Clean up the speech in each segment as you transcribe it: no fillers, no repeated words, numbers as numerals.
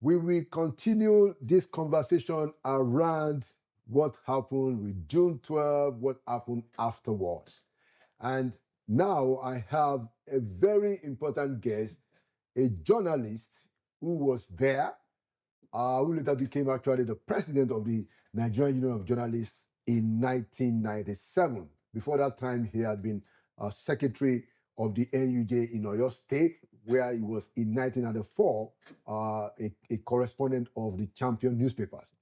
We will continue this conversation around what happened with June 12, what happened afterwards. And now I have a very important guest, a journalist who was there, who later became actually the president of the Nigerian Union of Journalists in 1997. Before that time, he had been secretary of the NUJ in Oyo State, where he was in 1994 a correspondent of the Champion newspapers.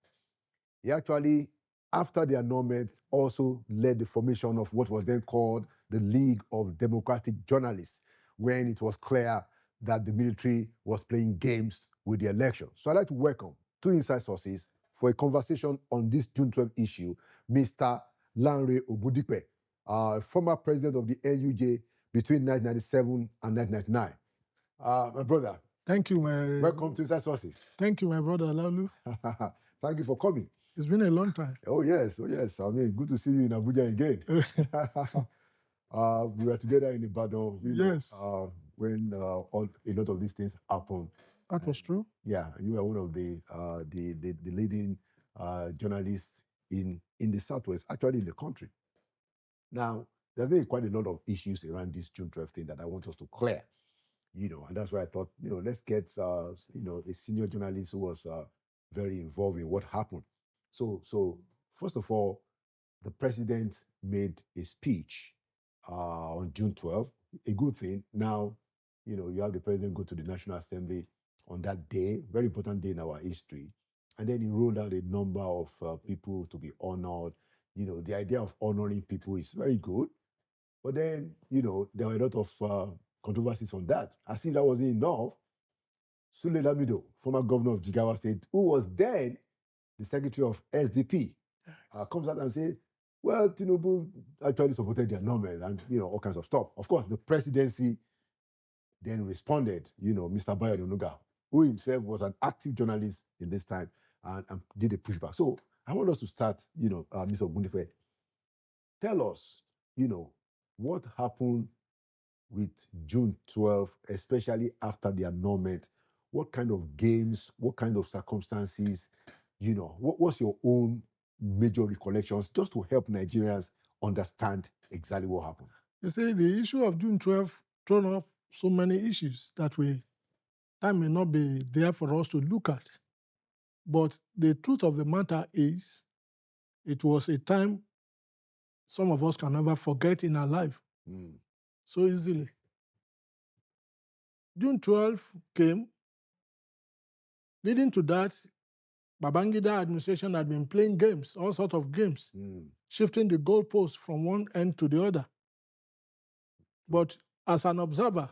He actually, after the annulment, also led the formation of what was then called the League of Democratic Journalists, when it was clear that the military was playing games with the election. So I'd like to welcome two inside sources for a conversation on this June 12 issue, Mr. Lanre Ogundipe, former president of the NUJ between 1997 and 1999. My brother. Thank you, welcome to Inside Sources. Thank you, my brother Laulu. Thank you for coming. It's been a long time. Oh, yes. I mean, good to see you in Abuja again. We were together in Ibadan, yes. When a lot of these things happened. That was true. Yeah, you were one of the leading journalists in the Southwest, actually in the country. Now, there's been quite a lot of issues around this June 12 thing that I want us to clear, and that's why I thought, let's get, a senior journalist who was very involved in what happened. So first of all, the president made a speech on June 12th, a good thing. Now, you have the president go to the National Assembly on that day, very important day in our history. And then he rolled out a number of people to be honored. The idea of honoring people is very good. But then, there were a lot of controversies on that. As if that wasn't enough, Sule Lamido, former governor of Jigawa State, who was then the secretary of SDP, comes out and says, well, Tinubu actually supported the annulment and, all kinds of stuff. Of course, the presidency then responded, Mr. Bayo Onuga, who himself was an active journalist in this time and did a pushback. So I want us to start, Mr. Ogundipe. Tell us, what happened with June 12, especially after the annulment. What kind of games, what kind of circumstances, what's your own major recollections, just to help Nigerians understand exactly what happened? You see, the issue of June 12 thrown up so many issues that time may not be there for us to look at. But the truth of the matter is, it was a time some of us can never forget in our life so easily. June 12 came. Leading to that, Babangida administration had been playing games, all sorts of games, shifting the goalposts from one end to the other. But as an observer,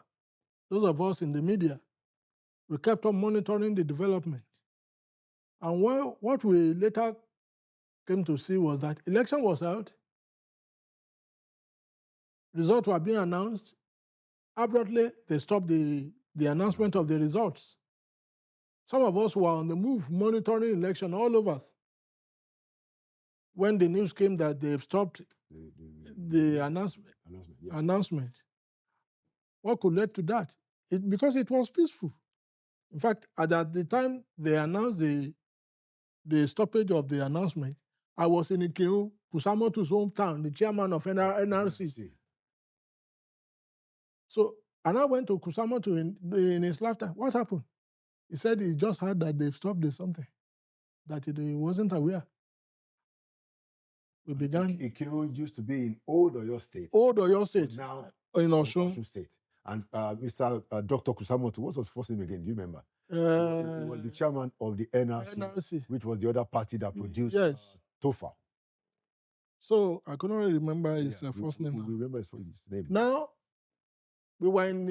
those of us in the media, we kept on monitoring the development. And what we later came to see was that election was held, results were being announced. Abruptly, they stopped the announcement of the results. Some of us were on the move, monitoring election all over. When the news came that they've stopped the announcement, what could lead to that? Because it was peaceful. In fact, at the time they announced the stoppage of the announcement, I was in Ikiru, Kusamoto's hometown, the chairman of NRC. So, and I went to Kusamoto in his lifetime. What happened? He said he just heard that they've stopped something, that he wasn't aware. We began. Ikiru used to be in Old Oyo State. Old Oyo State. Now in Osun State. And Mr. Dr. Kusamoto, what was his first name again? Do you remember? He was the chairman of the NRC, which was the other party that produced TOFA. So I couldn't remember his first name. We remember his name. Now, we were in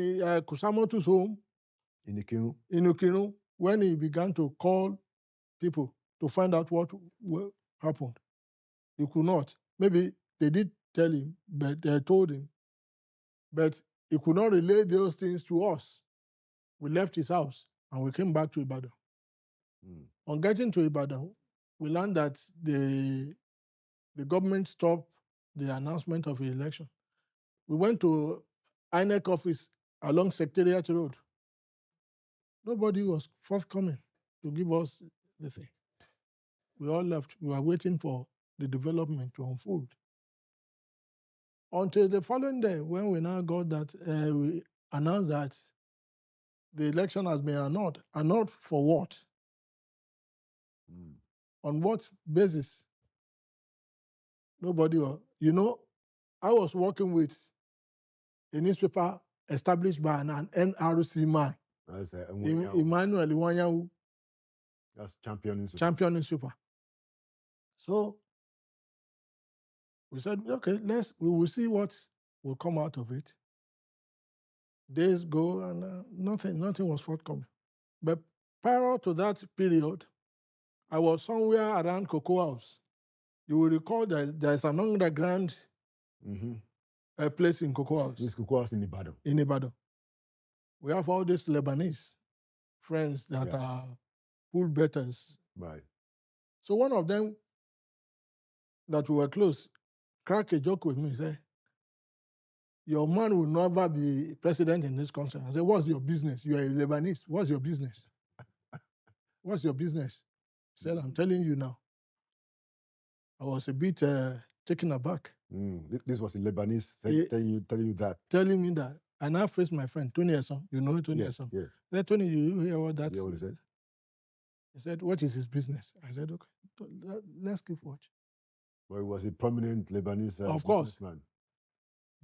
Kusamoto's home. In Ikiru. In Ikiru, when he began to call people to find out what happened. He could not. Maybe they did tell him, but they told him. But he could not relay those things to us. We left his house and we came back to Ibadan. On getting to Ibadan, we learned that the government stopped the announcement of the election. We went to INEC office along Secretariat Road. Nobody was forthcoming. to give us the thing. We all left. We were waiting for the development to unfold. Until the following day, when we now got that, we announced that the election has been annulled. Annulled for what? On what basis? Nobody was. You know, I was working with a newspaper established by an NRC man, Emmanuel Iwanyahu. That's champion newspaper. So we said, okay, we will see what will come out of it. Days go and nothing was forthcoming. But prior to that period, I was somewhere around Cocoa House. You will recall that there's an underground place in Cocoa House. This Cocoa House in Ibadan. In Ibadan. We have all these Lebanese friends that are pool bettors. Right. So one of them that we were close cracked a joke with me, say, your man will never be president in this country. I said, what's your business? You are a Lebanese. What's your business? What's your business? He said, I'm telling you now. I was a bit taken aback. This was a Lebanese telling you that. Telling me that. And I faced my friend, Tony Esson. You know Tony Esson? Yes. I said, Tony, you hear what that? Yeah, what he said? He said, what is his business? I said, okay, let's keep watch. Well, he was a prominent Lebanese of course. businessman.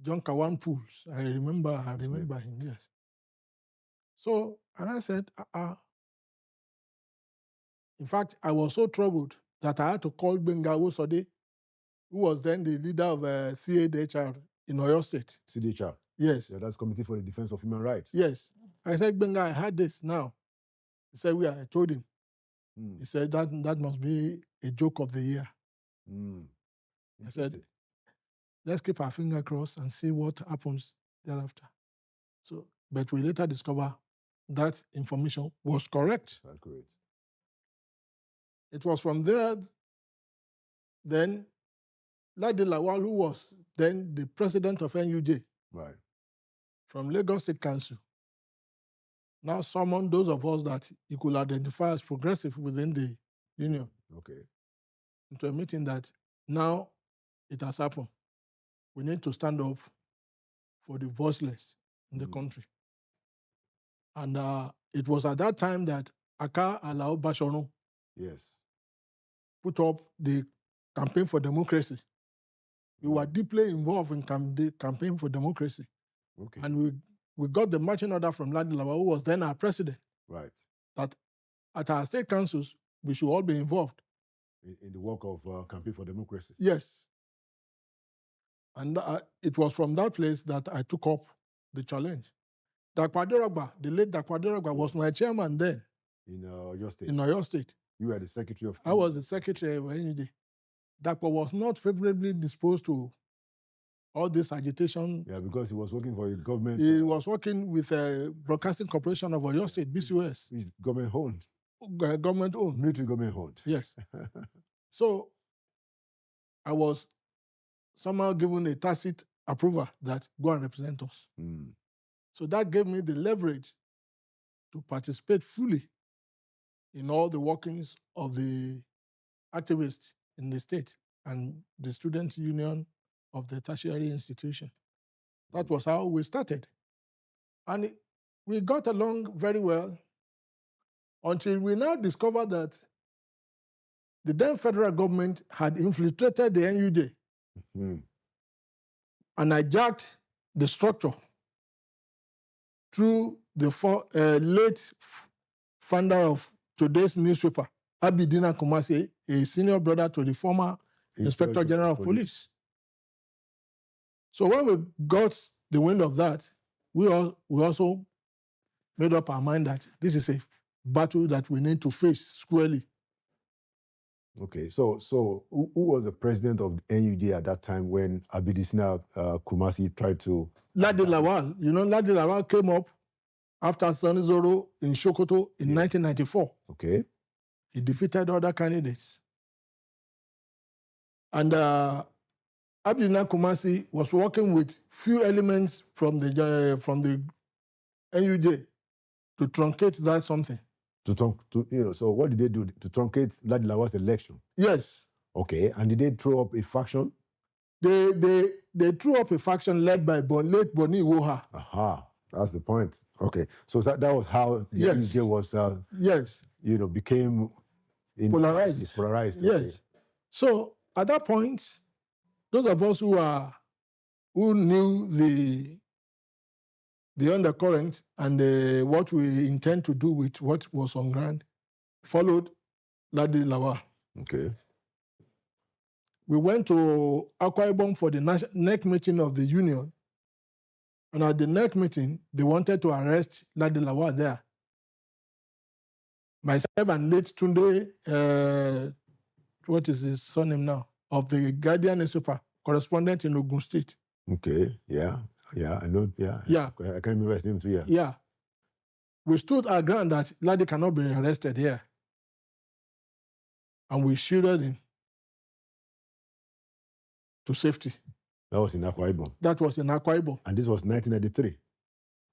John Kawan Pools. I remember him, yes. So, and I said, In fact, I was so troubled that I had to call Benga Wosode, who was then the leader of CADHR in Oyo State. CDHR? Yes. Yeah, that's Committee for the Defense of Human Rights. Yes. I said, Benga, I had this now. He said, I told him. He said, that must be a joke of the year. I said, let's keep our finger crossed and see what happens thereafter. So, but we later discover that information was correct. Accurate. It was from there, then, Ladi Lawal, who was then the president of NUJ, right, from Lagos State Council, now summoned those of us that he could identify as progressive within the union. Okay. Into a meeting that now it has happened. We need to stand up for the voiceless in the country. And it was at that time that Aka Alao Bashono put up the campaign for democracy. We were deeply involved in the campaign for democracy. Okay. And we got the marching order from Ladi Lawal, who was then our president. Right. That at our state councils, we should all be involved. In the work of campaign for democracy. Yes. And it was from that place that I took up the challenge. Dakwaderagba, the late Dakwaderagba, was my chairman then. In Oyo State. In Oyo State. You were the secretary of... I was the secretary of NUJ. Dakwa was not favorably disposed to all this agitation. Yeah, because he was working for a government... He was working with a Broadcasting Corporation of Oyo State, BCOS. It's government-owned. Government-owned. Military government-owned. Yes. So, I was somehow given a tacit approval that go and represent us. So that gave me the leverage to participate fully in all the workings of the activists in the state and the student union of the tertiary institution. That was how we started. And we got along very well until we now discovered that the then federal government had infiltrated the NUJ and hijacked the structure through the late founder of today's newspaper, Abidina Kumasi, a senior brother to the former Inspector General of Police. So when we got the wind of that, we also made up our mind that this is a battle that we need to face squarely. Okay, so who was the president of NUJ at that time when Abidina Kumasi tried to... Ladi Lawal. You know, Ladi Lawal came up after Sani Zoro in Sokoto in 1994. Okay. He defeated other candidates. And Abidina Kumasi was working with few elements from the NUJ to truncate that something. So what did they do to truncate Ladilawa's election? Yes. Okay, and did they throw up a faction? They threw up a faction led by late Boni Iwoha. Aha, that's the point. Okay, so that was how the EJ was, yes, became polarized. It's polarized. Yes. Okay. So at that point, those of us who knew the undercurrent and what we intend to do with what was on ground followed Ladilawa. Okay. We went to Akwa Ibom for the NEC meeting of the union. And at the NEC meeting, they wanted to arrest Ladilawa there. Myself and late Tunde, what is his surname now, of the Guardian newspaper, correspondent in Ogun State. Okay, yeah, I know, yeah. I can't remember his name too, yeah. Yeah. We stood our ground that Ladi cannot be arrested here. And we shielded him to safety. That was in Akwa Ibom. That was in Akwa Ibom. And this was 1993?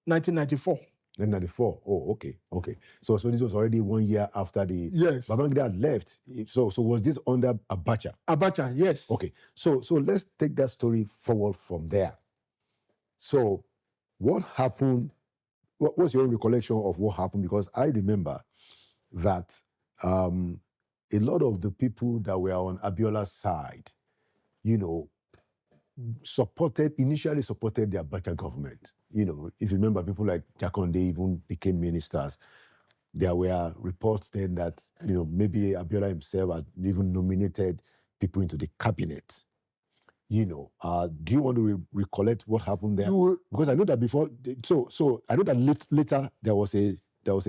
1994. 1994. Oh, okay. So this was already 1 year after the... Yes. Babangida had left. So was this under Abacha? Abacha, yes. Okay. So let's take that story forward from there. So what happened? What's your own recollection of what happened? Because I remember that a lot of the people that were on Abiola's side, initially supported the Abacha government. If you remember, people like Jakonde even became ministers. There were reports then that, maybe Abiola himself had even nominated people into the cabinet. Do you want to recollect what happened there? Because I know that before, so I know that later there was a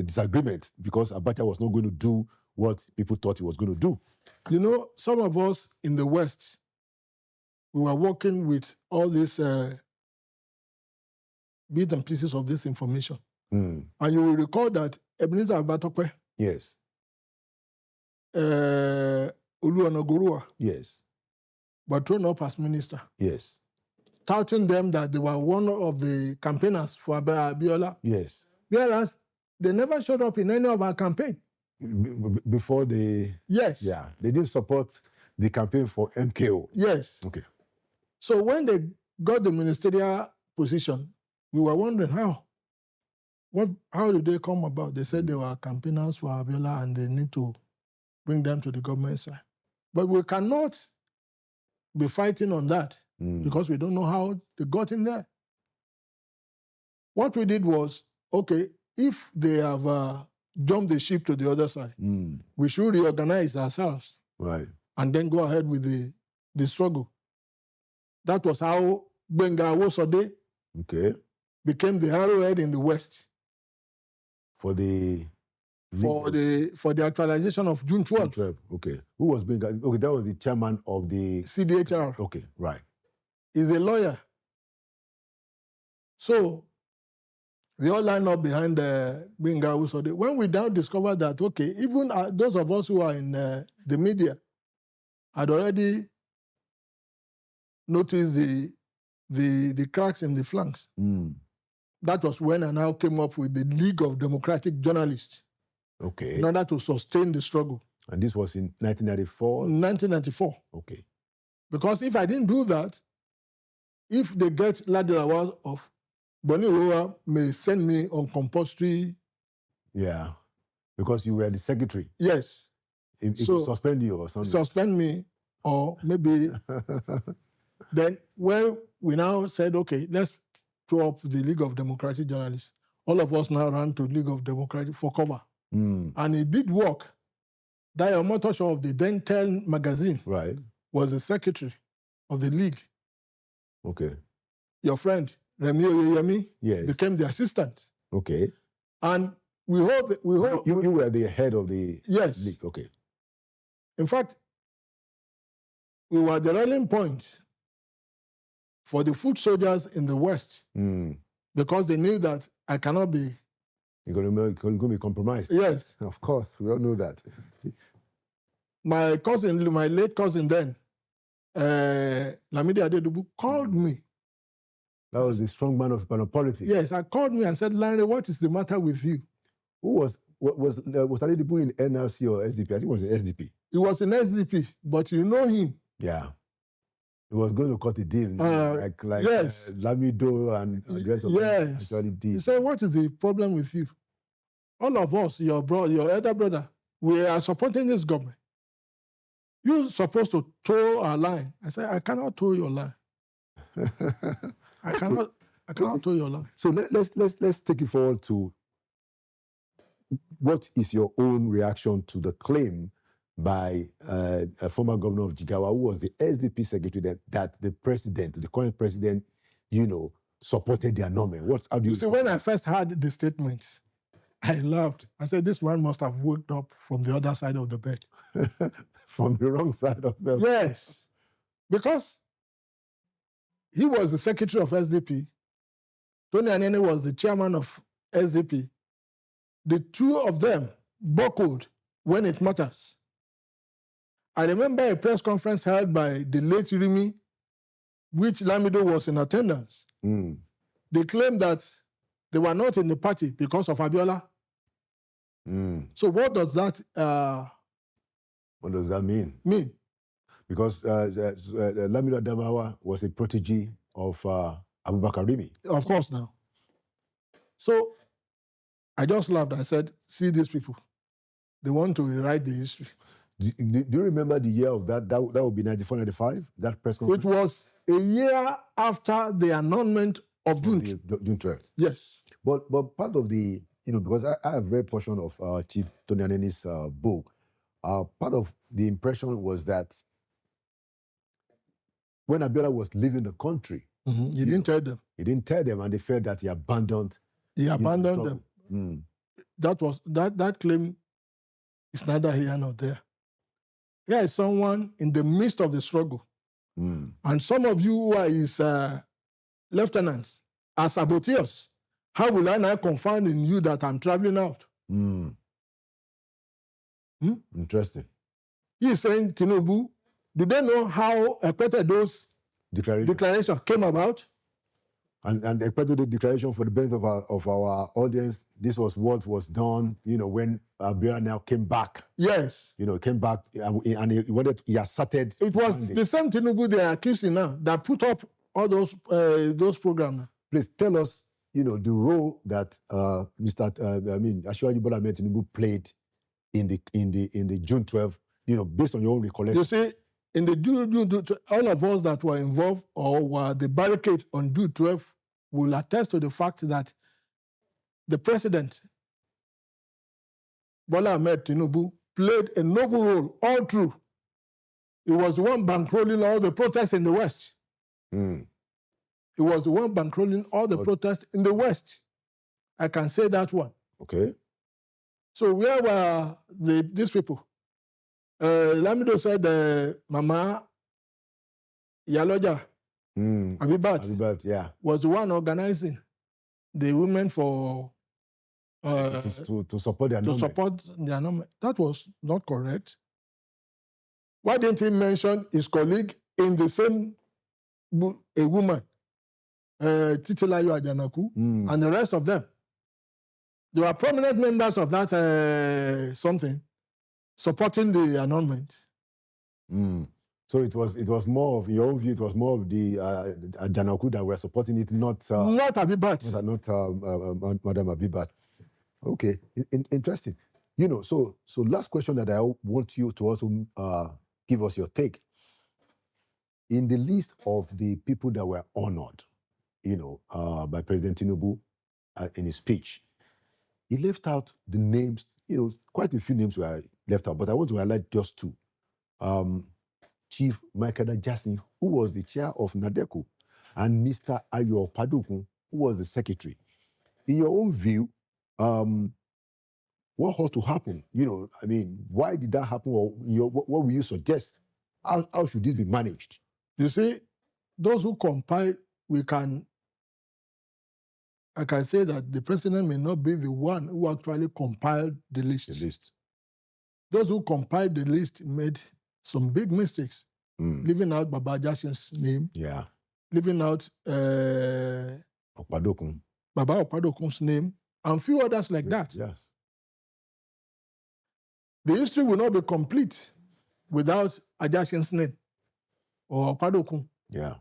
disagreement because Abacha was not going to do what people thought he was going to do. Some of us in the West, we were working with all these bits and pieces of this information. And you will recall that Ebenezer Abatokwe, yes, Oluwanogorua, yes, were thrown up as minister. Yes. Touting them that they were one of the campaigners for Abiola. Yes. Whereas they never showed up in any of our campaign. Before they... Yes. Yeah. They didn't support the campaign for MKO. Yes. Okay. So when they got the ministerial position, we were wondering how did they come about? They said they were campaigners for Abiola and they need to bring them to the government side. But we cannot be fighting on that because we don't know how they got in there. What we did was, okay, if they have jumped the ship to the other side, we should reorganize ourselves. Right. And then go ahead with the struggle. That was how Gbenga Awosode became the arrowhead in the West. For the actualization of June 12. June 12. Okay. Who was Gbenga? Okay, that was the chairman of the... CDHR. Okay, right. He's a lawyer. So, we all line up behind Gbenga Awosode. When we now discovered that, okay, even those of us who are in the media had already noticed the cracks in the flanks. That was when I now came up with the League of Democratic Journalists. Okay. In order to sustain the struggle. And this was in 1994? 1994. Okay. Because if I didn't do that, if they get Ladilawa off, Boni Iwoha may send me on compulsory. Yeah. Because you were the secretary. Yes. So suspend you or something. Suspend me, or maybe... Then when we now said, okay, let's throw up the League of Democratic Journalists, all of us now ran to League of Democratic for cover. And it did work. Dayo Motosho of the then 10 magazine was the secretary of the league. Okay. Your friend, Remi Oyeyemi, became the assistant. Okay. And we hope... You were the head of the league. Okay. In fact, we were the rallying point for the foot soldiers in the West because they knew that I cannot be... You're going to be compromised. Yes. Of course, we all know that. My late cousin then, Lamidi Adedubu, called me. That was the strong man of politics. Yes, I called me and said, Larry, what is the matter with you? Who was Tinubu in NLC or SDP? I think it was in SDP. He was in SDP, but you know him. Yeah. He was going to cut a deal like yes. Lamido and the rest of them actually did. He said, what is the problem with you? All of us, your elder brother, we are supporting this government. You're supposed to toe our line. I said, I cannot toe your line. I cannot toe your line. So let's take it forward to what is your own reaction to the claim by a former governor of Jigawa, who was the SDP secretary, that the current president, supported the annulment? How do you see? When I first heard the statement, I laughed. I said, this man must have woke up from the other side of the bed. From the wrong side of the bed? Yes. Because he was the secretary of SDP. Tony Anene was the chairman of SDP. The two of them buckled when it matters. I remember a press conference held by the late Rimi, which Lamido was in attendance. They claimed that they were not in the party because of Abiola. So what does that mean? Because Lamido Adamawa was a protege of Abubakar Rimi. Of course now. So I just laughed. I said, see these people. They want to rewrite the history. Do you remember the year of that? That would be 94, 95, that press conference? It was a year after the annulment of June 12th. Yes. But part of the, because I have read portion of Chief Tony Anene's book, part of the impression was that when Abiola was leaving the country, he didn't tell them. He didn't tell them, and they felt that he abandoned. He abandoned them. That claim is neither here nor there. Here is someone in the midst of the struggle. And some of you who are his lieutenants are saboteurs. How will I now confide in you that I'm traveling out? Interesting. He is saying, Tinubu, do they know how those declaration came about? And the declaration, for the benefit of our audience, this was what was done, when Abiola now came back. Yes. Came back and he asserted. It was the same Tinubu they are accusing now that put up all those programs. Please tell us, the role that Ashwaji Bola Ahmed Tinubu played in the June 12th, based on your own recollection. You see, in the June, all of us that were involved or were the barricade on June 12th will attest to the fact that the president, Bola Ahmed Tinubu, played a noble role all through. He was the one bankrolling all the protests in the West. He was the one bankrolling all the protests in the West. I can say that one. Okay. So where were these people? Lamido said Mama Yaloja Abibat, was the one organizing the women for to support the annulment. That was not correct. Why didn't he mention his colleague in the same a woman, Titilayo Ajanaku, and the rest of them? They were prominent members of that something supporting the annulment. So it was more of your own view. It was more of the Ajanaku that were supporting it, not Abibat, not Madam Abibat. Okay, interesting. So last question that I want you to also give us your take. In the list of the people that were honored, by President Tinubu in his speech, he left out the names. Quite a few names were left out, but I want to highlight just two. Chief Michael Jackson, who was the chair of NADECO, and Mr. Ayo Padukun, who was the secretary. In your own view, what ought to happen? Why did that happen? Or what will you suggest? How should this be managed? You see, those who compile, I can say that the president may not be the one who actually compiled the list. Those who compiled the list made some big mistakes, leaving out Baba Jackson's name, leaving out Baba Opadokun's name, and few others like that. Yes. The history will not be complete without Ajashinsne or Padokun. Yeah.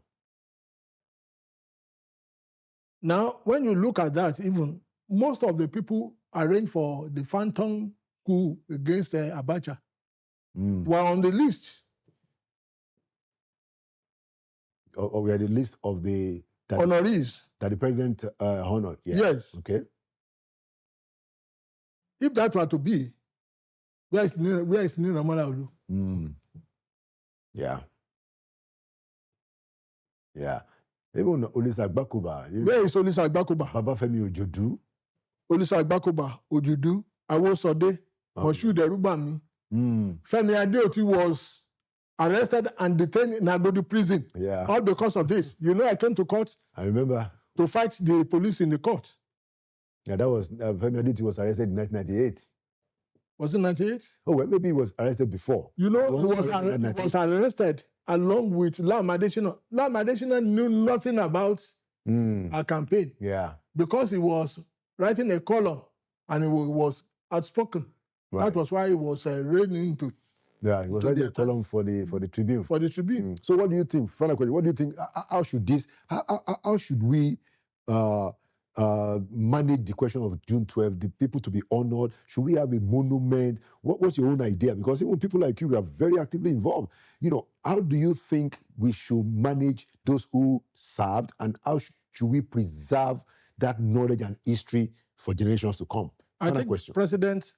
Now, when you look at that, even most of the people arranged for the phantom coup against Abacha were on the list. Or we had the list of the honorees that the president honored. Yeah. Yes. Okay. If that were to be, where is Nina Malaulu? Yeah. Yeah. Even Olisa Agbakuba. Where is Olisa Agbakuba? Babafemi Ojodu. Olisa Agbakuba, Ojudu, Awosode, Moshood Erubami. Femi Adeoti was arrested and detained in Agodi prison. Yeah. All because of this. You know, I came to court. I remember. To fight the police in the court. Yeah, that was Femi Adeoti was arrested in 1998. Was it 98? Oh, well, maybe he was arrested before. You know, he was arrested along with Lam Adesina. Lam Adesina knew nothing about a campaign. Yeah. Because he was writing a column and he was outspoken. Right. That was why he was raining into. Yeah, he was writing a column for the Tribune. For the Tribune. So what do you think? Final question. What do you think? How should we manage the question of June 12th, the people to be honored? Should we have a monument? What's your own idea? Because even people like you are very actively involved. You know, how do you think we should manage those who served, and how should we preserve that knowledge and history for generations to come? I think President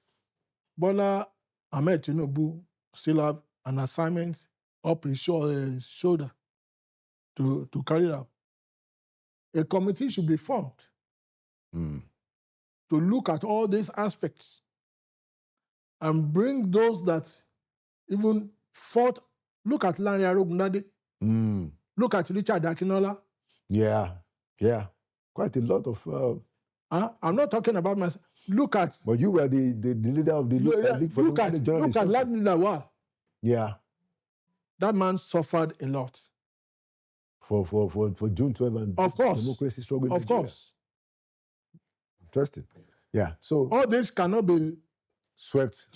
Bola Ahmed Tinubu still have an assignment up his shoulder to carry out. A committee should be formed to look at all these aspects and bring those that even fought. Look at Lanre Arogunade. Look at Richard Akinola. Yeah. Quite a lot of... I'm not talking about myself. Look at... But you were the leader of the... Look at Ladni Lawal. Yeah. That man suffered a lot. For June 12 and of course. Democracy struggle in Of Nigeria. course. Interesting. Yeah. So all this cannot be swept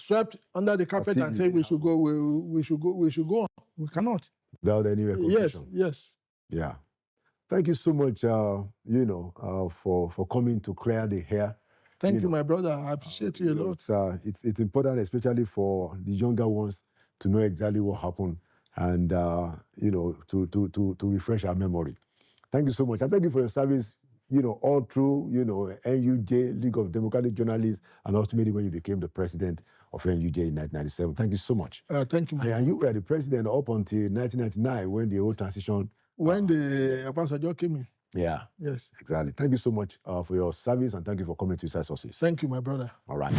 under the carpet and say we should go on. We cannot. Without any recognition. Yes. Yeah. Thank you so much, for coming to clear the air. Thank you, my brother. I appreciate you a lot. It's important, especially for the younger ones, to know exactly what happened and to refresh our memory. Thank you so much. And thank you for your service, all through, NUJ, League of Democratic Journalists, and ultimately when you became the president of NUJ in 1997. Thank you so much. Thank you. And you were the president up until 1999 when the whole transition... When the Obasanjo came in. Yeah. Yes. Exactly. Thank you so much for your service, and thank you for coming to Inside Sources. Thank you, my brother. All right.